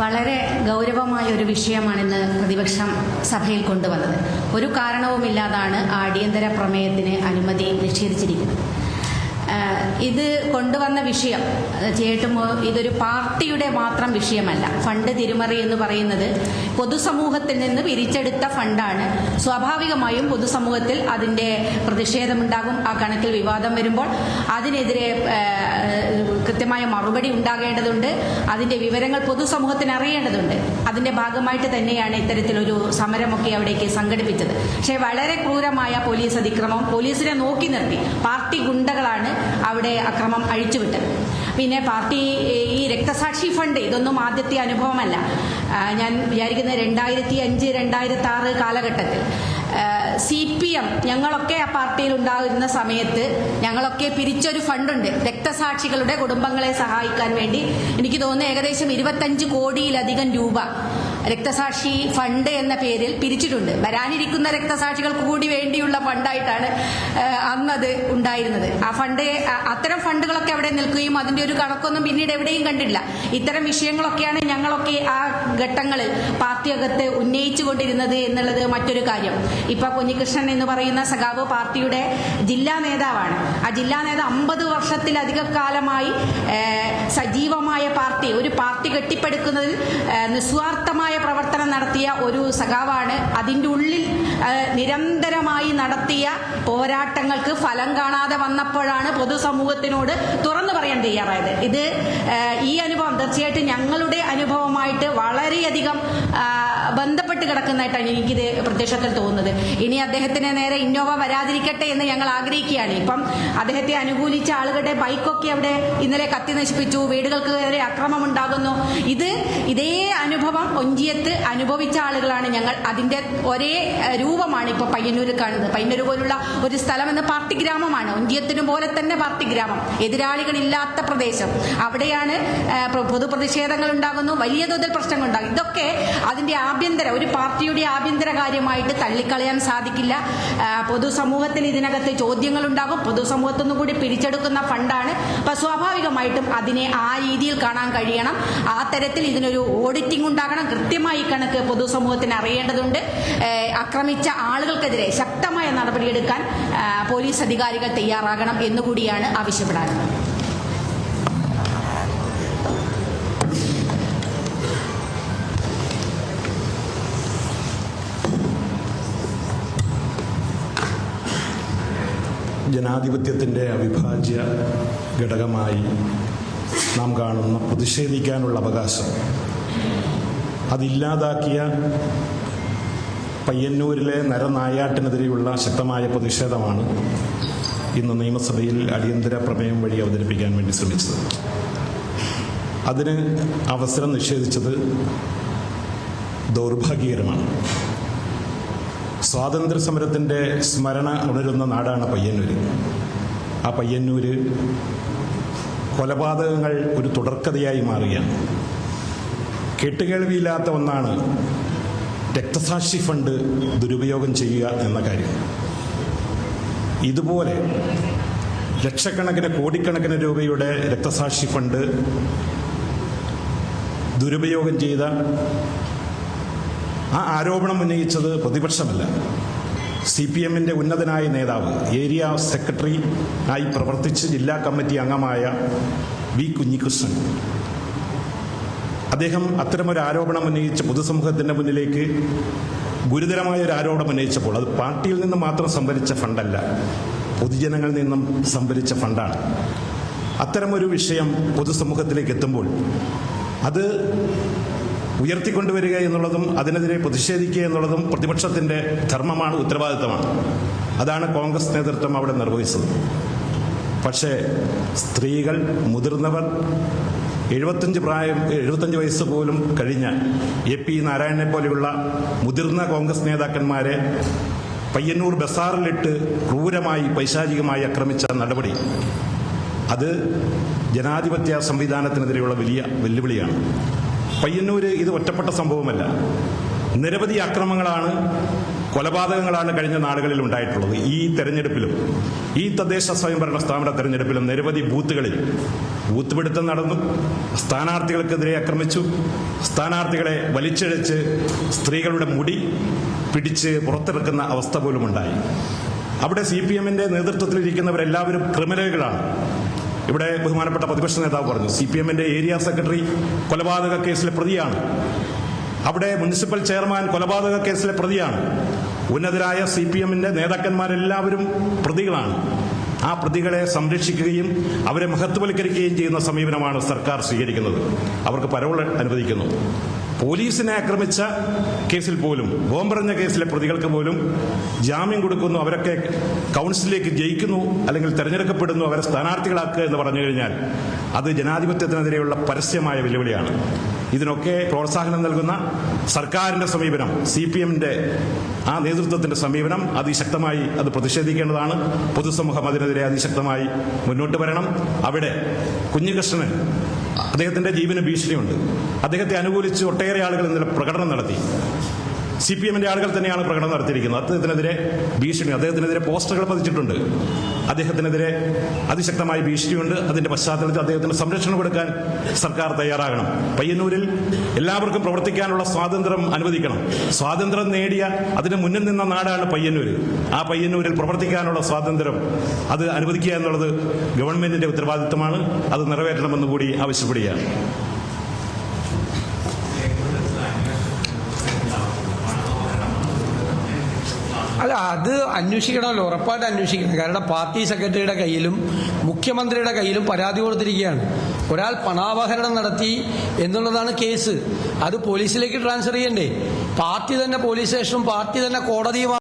വളരെ ഗൗരവമായ ഒരു വിഷയമാണ് ഇന്ന് പ്രതിപക്ഷം സഭയിൽ കൊണ്ടുവന്നത്. ഒരു കാരണവുമില്ലാതാണ് ആ അടിയന്തര പ്രമേയത്തിന് അനുമതി നിഷേധിച്ചിരിക്കുന്നത്. ഇത് കൊണ്ടുവന്ന വിഷയം ചേട്ടും ഇതൊരു പാർട്ടിയുടെ മാത്രം വിഷയമല്ല. ഫണ്ട് തിരിമറി എന്ന് പറയുന്നത് പൊതുസമൂഹത്തിൽ നിന്ന് പിരിച്ചെടുത്ത ഫണ്ടാണ്. സ്വാഭാവികമായും പൊതുസമൂഹത്തിൽ അതിൻ്റെ പ്രതിഷേധമുണ്ടാകും. ആ കണക്കിൽ വിവാദം വരുമ്പോൾ അതിനെതിരെ കൃത്യമായ മറുപടി ഉണ്ടാകേണ്ടതുണ്ട്. അതിൻ്റെ വിവരങ്ങൾ പൊതുസമൂഹത്തിന് അറിയേണ്ടതുണ്ട്. അതിൻ്റെ ഭാഗമായിട്ട് തന്നെയാണ് ഇത്തരത്തിലൊരു സമരമൊക്കെ അവിടേക്ക് സംഘടിപ്പിച്ചത്. പക്ഷേ വളരെ ക്രൂരമായ പോലീസ് അതിക്രമം, പോലീസിനെ നോക്കി നിർത്തി പാർട്ടി ഗുണ്ടകളാണ് അവിടെ അക്രമം അഴിച്ചുവിട്ടത്. പിന്നെ പാർട്ടി ഈ രക്തസാക്ഷി ഫണ്ട് ഇതൊന്നും ആദ്യത്തെ അനുഭവമല്ല. ഞാൻ വിചാരിക്കുന്നത് 2005, 2006 കാലഘട്ടത്തിൽ CPM ഞങ്ങളൊക്കെ ആ പാർട്ടിയിൽ ഉണ്ടാകുന്ന സമയത്ത് ഞങ്ങളൊക്കെ പിരിച്ചൊരു ഫണ്ടുണ്ട് രക്തസാക്ഷികളുടെ കുടുംബങ്ങളെ സഹായിക്കാൻ വേണ്ടി. എനിക്ക് തോന്നുന്നു ഏകദേശം 25 കോടിയിലധികം രൂപ രക്തസാക്ഷി ഫണ്ട് എന്ന പേരിൽ പിരിച്ചിട്ടുണ്ട്. വരാനിരിക്കുന്ന രക്തസാക്ഷികൾക്ക് കൂടി വേണ്ടിയുള്ള ഫണ്ടായിട്ടാണ് അന്നത് ഉണ്ടായിരുന്നത്. ആ ഫണ്ട്, അത്തരം ഫണ്ടുകളൊക്കെ അവിടെ നിൽക്കുകയും അതിൻ്റെ ഒരു കണക്കൊന്നും പിന്നീട് എവിടെയും കണ്ടില്ല. ഇത്തരം വിഷയങ്ങളൊക്കെയാണ് ഞങ്ങളൊക്കെ ആ ഘട്ടങ്ങളിൽ പാർട്ടിയകത്ത് ഉന്നയിച്ചു കൊണ്ടിരുന്നത് എന്നുള്ളത് മറ്റൊരു കാര്യം. ഇപ്പൊ കുഞ്ഞികൃഷ്ണൻ എന്ന് പറയുന്ന സഖാവ് പാർട്ടിയുടെ ജില്ലാ നേതാവാണ്. ആ ജില്ലാ നേതാവ് 50 വർഷത്തിലധിക കാലമായി സജീവമായ പാർട്ടി, ഒരു പാർട്ടി കെട്ടിപ്പടുക്കുന്നതിൽ നിസ്വാർത്ഥമായ പ്രവർത്തനം നടത്തിയ ഒരു സഖാവാണ്. അതിൻ്റെ ഉള്ളിൽ നിരന്തരമായി നടത്തിയ പോരാട്ടങ്ങൾക്ക് ഫലം കാണാതെ വന്നപ്പോഴാണ് പൊതുസമൂഹത്തിനോട് തുറന്നു പറയാൻ തയ്യാറായത്. ഈ അനുഭവം തീർച്ചയായിട്ടും ഞങ്ങളുടെ അനുഭവമായിട്ട് വളരെയധികം ബന്ധപ്പെട്ട് കിടക്കുന്നതായിട്ടാണ് എനിക്കിത് പ്രത്യക്ഷത്തിൽ തോന്നുന്നത്. ഇനി അദ്ദേഹത്തിന് നേരെ ഇന്നോവ വരാതിരിക്കട്ടെ എന്ന് ഞങ്ങൾ ആഗ്രഹിക്കുകയാണ്. ഇപ്പം അദ്ദേഹത്തെ അനുകൂലിച്ച ആളുകളുടെ ബൈക്കൊക്കെ അവിടെ ഇന്നലെ കത്തി നശിപ്പിച്ചു, വീടുകൾക്ക് നേരെ അക്രമം ഉണ്ടാകുന്നു. ഇതേ അനുഭവം ഒഞ്ചിയത്ത് അനുഭവിച്ച ആളുകളാണ് ഞങ്ങൾ. അതിന്റെ ഒരേ രൂപമാണ് ഇപ്പൊ പയ്യന്നൂർ കാണുന്നത്. പയ്യന്നൂർ പോലുള്ള ഒരു സ്ഥലം എന്ന പാർട്ടി ഗ്രാമമാണ്. ഒഞ്ചിയത്തിനും പോലെ തന്നെ പാർട്ടി ഗ്രാമം, എതിരാളികളില്ലാത്ത പ്രദേശം. അവിടെയാണ് പൊതുപ്രതിഷേധങ്ങൾ ഉണ്ടാകുന്നു, വലിയ തോതിൽ പ്രശ്നങ്ങൾ ഉണ്ടാകും. ഇതൊക്കെ അതിന്റെ ഒരു പാർട്ടിയുടെ ആഭ്യന്തര കാര്യമായിട്ട് തള്ളിക്കളയാൻ സാധിക്കില്ല. പൊതുസമൂഹത്തിൽ ഇതിനകത്ത് ചോദ്യങ്ങൾ ഉണ്ടാകും. പൊതുസമൂഹത്തിൽ നിന്നും കൂടി പിരിച്ചെടുക്കുന്ന ഫണ്ടാണ്. അപ്പൊ സ്വാഭാവികമായിട്ടും അതിനെ ആ രീതിയിൽ കാണാൻ കഴിയണം. ആ തരത്തിൽ ഇതിനൊരു ഓഡിറ്റിംഗ് ഉണ്ടാകണം. കൃത്യമായി കണക്ക് പൊതുസമൂഹത്തിന് അറിയേണ്ടതുണ്ട്. ആക്രമിച്ച ആളുകൾക്കെതിരെ ശക്തമായ നടപടിയെടുക്കാൻ പോലീസ് അധികാരികൾ തയ്യാറാകണം എന്നുകൂടിയാണ് ആവശ്യപ്പെടാറുള്ളത്. ജനാധിപത്യത്തിൻ്റെ അവിഭാജ്യ ഘടകമായി നാം കാണുന്ന പ്രതിഷേധിക്കാനുള്ള അവകാശം അതില്ലാതാക്കിയ പയ്യന്നൂരിലെ നരനായാട്ടിനെതിരെയുള്ള ശക്തമായ പ്രതിഷേധമാണ് ഇന്ന് നിയമസഭയിൽ അടിയന്തര പ്രമേയം വഴി അവതരിപ്പിക്കാൻ വേണ്ടി ശ്രമിച്ചത്. അതിന് അവസരം നിഷേധിച്ചത് ദൗർഭാഗ്യകരമാണ്. സ്വാതന്ത്ര്യ സമരത്തിൻ്റെ സ്മരണ ഉണരുന്ന നാടാണ് പയ്യന്നൂർ. ആ പയ്യന്നൂര് കൊലപാതകങ്ങൾ ഒരു തുടർക്കഥയായി മാറുകയാണ്. കേട്ടുകേൾവിയില്ലാത്ത ഒന്നാണ് രക്തസാക്ഷി ഫണ്ട് ദുരുപയോഗം ചെയ്യുക എന്ന കാര്യം. ഇതുപോലെ ലക്ഷക്കണക്കിന് കോടിക്കണക്കിന് രൂപയുടെ രക്തസാക്ഷി ഫണ്ട് ദുരുപയോഗം ചെയ്ത ആ ആരോപണം ഉന്നയിച്ചത് പ്രതിപക്ഷമല്ല, CPMന്റെ ഉന്നതനായ നേതാവ്, ഏരിയ സെക്രട്ടറി ആയി പ്രവർത്തിച്ച് ജില്ലാ കമ്മിറ്റി അംഗമായ വി കുഞ്ഞികൃഷ്ണൻ. അദ്ദേഹം അത്തരമൊരു ആരോപണം ഉന്നയിച്ച് പൊതുസമൂഹത്തിൻ്റെ മുന്നിലേക്ക് ഗുരുതരമായ ഒരു ആരോപണം ഉന്നയിച്ചപ്പോൾ അത് പാർട്ടിയിൽ നിന്ന് മാത്രം സംഭരിച്ച ഫണ്ടല്ല, പൊതുജനങ്ങളിൽ നിന്നും സംഭരിച്ച ഫണ്ടാണ്. അത്തരമൊരു വിഷയം പൊതുസമൂഹത്തിലേക്ക് എത്തുമ്പോൾ അത് ഉയർത്തിക്കൊണ്ടുവരിക എന്നുള്ളതും അതിനെതിരെ പ്രതിഷേധിക്കുക എന്നുള്ളതും പ്രതിപക്ഷത്തിൻ്റെ ധർമ്മമാണ്, ഉത്തരവാദിത്തമാണ്. അതാണ് കോൺഗ്രസ് നേതൃത്വം അവിടെ നിർവഹിച്ചത്. പക്ഷേ സ്ത്രീകൾ, മുതിർന്നവർ, 75 വയസ്സ് പോലും കഴിഞ്ഞ AP നാരായണനെ പോലെയുള്ള മുതിർന്ന കോൺഗ്രസ് നേതാക്കന്മാരെ പയ്യന്നൂർ ബസാറിലിട്ട് ക്രൂരമായി പൈശാചികമായി ആക്രമിച്ച നടപടി അത് ജനാധിപത്യ സംവിധാനത്തിനെതിരെയുള്ള വലിയ വെല്ലുവിളിയാണ്. പയ്യന്നൂര് ഇത് ഒറ്റപ്പെട്ട സംഭവമല്ല. നിരവധി അക്രമങ്ങളാണ് കൊലപാതകങ്ങളാണ് കഴിഞ്ഞ നാളുകളിൽ ഉണ്ടായിട്ടുള്ളത്. ഈ തെരഞ്ഞെടുപ്പിലും ഈ തദ്ദേശ സ്വയംഭരണ സ്ഥാപന തെരഞ്ഞെടുപ്പിലും നിരവധി ബൂത്തുകളിൽ ബൂത്ത് പിടുത്തം നടന്നു, സ്ഥാനാർത്ഥികൾക്കെതിരെ ആക്രമിച്ചു, സ്ഥാനാർത്ഥികളെ വലിച്ചിഴച്ച് സ്ത്രീകളുടെ മുടി പിടിച്ച് പുറത്തിറക്കുന്ന അവസ്ഥ പോലും ഉണ്ടായി. അവിടെ CPM-ന്റെ നേതൃത്വത്തിലിരിക്കുന്നവരെല്ലാവരും ക്രിമിനലുകളാണ്. ഇവിടെ ബഹുമാനപ്പെട്ട പ്രതിപക്ഷ നേതാവ് പറഞ്ഞു, CPM-ന്റെ ഏരിയ സെക്രട്ടറി കൊലപാതക കേസിലെ പ്രതിയാണ്. അവിടെ മുനിസിപ്പൽ ചെയർമാൻ കൊലപാതക കേസിലെ പ്രതിയാണ്. ഉന്നതരായ CPM-ന്റെ നേതാക്കന്മാരെല്ലാവരും പ്രതികളാണ്. ആ പ്രതികളെ സംരക്ഷിക്കുകയും അവരെ മഹത്വവൽക്കരിക്കുകയും ചെയ്യുന്ന സമീപനമാണ് സർക്കാർ സ്വീകരിക്കുന്നത്. അവർക്ക് പരോൾ അനുവദിക്കുന്നു. പോലീസിനെ ആക്രമിച്ച കേസിൽ പോലും, ബോംബെറിഞ്ഞ കേസിലെ പ്രതികൾക്ക് പോലും ജാമ്യം കൊടുക്കുന്നു. അവരൊക്കെ കൗൺസിലിലേക്ക് ജയിക്കുന്നു, അല്ലെങ്കിൽ തെരഞ്ഞെടുക്കപ്പെടുന്നു, അവരെ സ്ഥാനാർത്ഥികളാക്കുക എന്ന് പറഞ്ഞു കഴിഞ്ഞാൽ അത് ജനാധിപത്യത്തിനെതിരെയുള്ള പരസ്യമായ വെല്ലുവിളിയാണ്. ഇതിനൊക്കെ പ്രോത്സാഹനം നൽകുന്ന സർക്കാരിന്റെ സമീപനം, CPM-ന്റെ ആ നേതൃത്വത്തിന്റെ സമീപനം അതിശക്തമായി അത് പ്രതിഷേധിക്കേണ്ടതാണ്. പൊതുസമൂഹം അതിനെതിരെ അതിശക്തമായി മുന്നോട്ട് വരണം. അവിടെ കുഞ്ഞികൃഷ്ണൻ, അദ്ദേഹത്തിന്റെ ജീവന് ഭീഷണിയുണ്ട്. അദ്ദേഹത്തെ അനുകൂലിച്ച് ഒട്ടേറെ ആളുകൾ ഇന്നലെ പ്രകടനം നടത്തി. CPM-ന്റെ ആളുകൾ തന്നെയാണ് പ്രകടനം നടത്തിയിരിക്കുന്നത്. അദ്ദേഹത്തിനെതിരെ ഭീഷണി, അദ്ദേഹത്തിനെതിരെ പോസ്റ്ററുകൾ പതിച്ചിട്ടുണ്ട്. അദ്ദേഹത്തിനെതിരെ അതിശക്തമായ ഭീഷണിയുണ്ട്. അതിന്റെ പശ്ചാത്തലത്തിൽ അദ്ദേഹത്തിന് സംരക്ഷണം കൊടുക്കാൻ സർക്കാർ തയ്യാറാകണം. പയ്യന്നൂരിൽ എല്ലാവർക്കും പ്രവർത്തിക്കാനുള്ള സ്വാതന്ത്ര്യം അനുവദിക്കണം. സ്വാതന്ത്ര്യം നേടിയ, അതിന് മുന്നിൽ നിന്ന നാടാണ് പയ്യന്നൂർ. ആ പയ്യന്നൂരിൽ പ്രവർത്തിക്കാനുള്ള സ്വാതന്ത്ര്യം അത് അനുവദിക്കുക എന്നുള്ളത് ഗവൺമെന്റിന്റെ ഉത്തരവാദിത്തമാണ്. അത് നിറവേറ്റണമെന്ന് കൂടി ആവശ്യപ്പെടുകയാണ്. അല്ല, അത് അന്വേഷിക്കണമല്ലോ, ഉറപ്പായിട്ട് അന്വേഷിക്കണം. കാരണം പാർട്ടി സെക്രട്ടറിയുടെ കയ്യിലും മുഖ്യമന്ത്രിയുടെ കയ്യിലും പരാതി കൊടുത്തിരിക്കുകയാണ്. ഒരാൾ പണാപഹരണം നടത്തി എന്നുള്ളതാണ് കേസ്. അത് പോലീസിലേക്ക് ട്രാൻസ്ഫർ ചെയ്യണ്ടേ? പാർട്ടി തന്നെ പോലീസ് സ്റ്റേഷനും പാർട്ടി തന്നെ കോടതിയുമാണ്